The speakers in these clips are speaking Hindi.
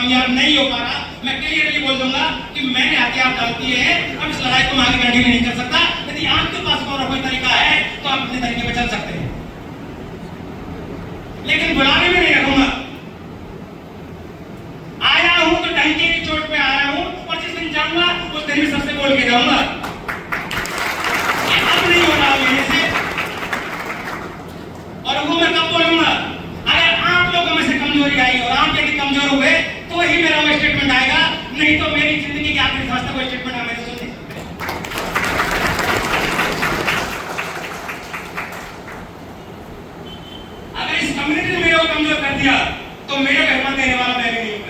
कामयाब नहीं हो पा रहा, मैं क्लियरली बोल दूंगा कि मैंने हथियार डाल दिए हैं, अब इस लड़ाई को मैं आगे कंटिन्यू नहीं कर सकता। यदि आपके पास और कोई तरीका है तो आप अपने तरीके पे चल सकते हैं, लेकिन बुलाने में नहीं रखूंगा। आया हूं तो डंके की चोट पे आया हूं, और जिस दिन जाऊंगा उस दिन भी सबसे बोल के जाऊंगा। अब नहीं हो रहा मेरे से, और वो मैं कब बोलूंगा? अगर आप लोगों में से कमजोरी आई और आप यदि कमजोर हुए तो ही मेरा वो स्टेटमेंट आएगा, नहीं तो मेरी जिंदगी के आखिरी सांस तक वो स्टेटमेंट आप मेरे सुन नहीं सकते। अगर इस कम्युनिटी ने मेरे को कमजोर कर दिया तो मेरे को हिम्मत देने वाला मैं भी नहीं हूं।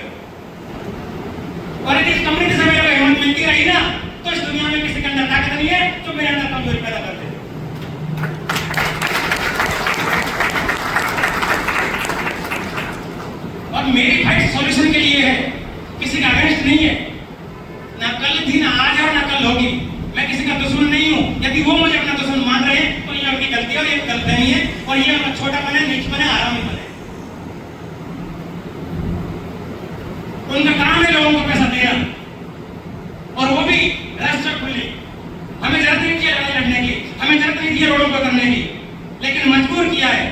और यदि इस कम्युनिटी से मेरे को हिम्मत मिलती रही ना, तो इस दुनिया में किसी के अंदर ताकत नहीं है जो मेरे अंदर कमजोरी पैदा कर दे। और मेरी फाइट सॉल्यूशन के लिए है, किसी का अगेंस्ट नहीं है। ना कल थी, ना आज है, ना कल होगी। मैं किसी का दुश्मन नहीं हूं। यदि वो मुझे अपना दुश्मन मान रहे हैं तो ये उनकी गलती है और ये गलत नहीं है, और ये उनका छोटापन है, नीचपन है, आरामीपन है। उनका काम है लोगों को पैसा देना, और वो भी राष्ट्रकुली। हमें जरूरत नहीं थी लड़ाई लड़ने की, हमें जरूरत नहीं थी रोडों को करने की, लेकिन मजबूर किया है।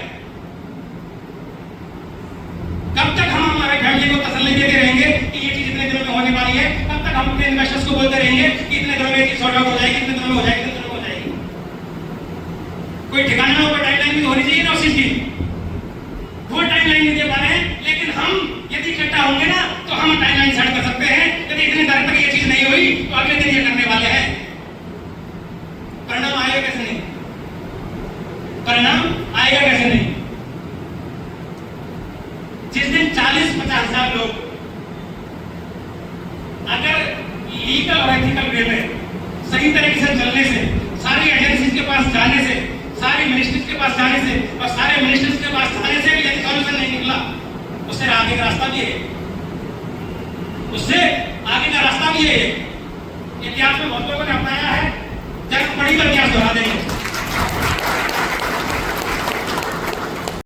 कब तक हम हमारे फैमिली को तसल्ली देते रहेंगे कि ये चीज इतने दिनों में होने वाली है? कब तक हम अपने इन्वेस्टर्स को बोलते रहेंगे कि इतने दिनों में ये चीज सॉर्ट आउट हो जाएगी, इतने दिनों में हो जाएगी, इतने दिनों में हो जाएगी? कोई ठिकाना ना, कोई टाइमलाइन भी तो होनी चाहिए ना उस चीज की। वो टाइमलाइन नहीं दे पा रहे हैं, लेकिन हम यदि इकट्ठा होंगे ना तो हम टाइमलाइन सेट कर सकते हैं। यदि इतने दिन तक ये चीज नहीं हुई तो अगले दिन ये करने वाले हैं। परिणाम आएगा कैसे नहीं? परिणाम आएगा कैसे नहीं? जिस दिन 40-50 हजार लोग अगर लीगल और एथिकल वे में सही तरीके से चलने से, सारी एजेंसीज के पास जाने से, सारी मिनिस्ट्रीज के पास जाने से, और सारे मिनिस्टर्स के पास जाने से भी यदि सॉल्यूशन नहीं निकला, उससे आगे का रास्ता भी है, उससे आगे का रास्ता भी है। इतिहास में बहुत लोगों ने अपनाया है, जब पढ़ी तो इतिहास दोहरा देंगे।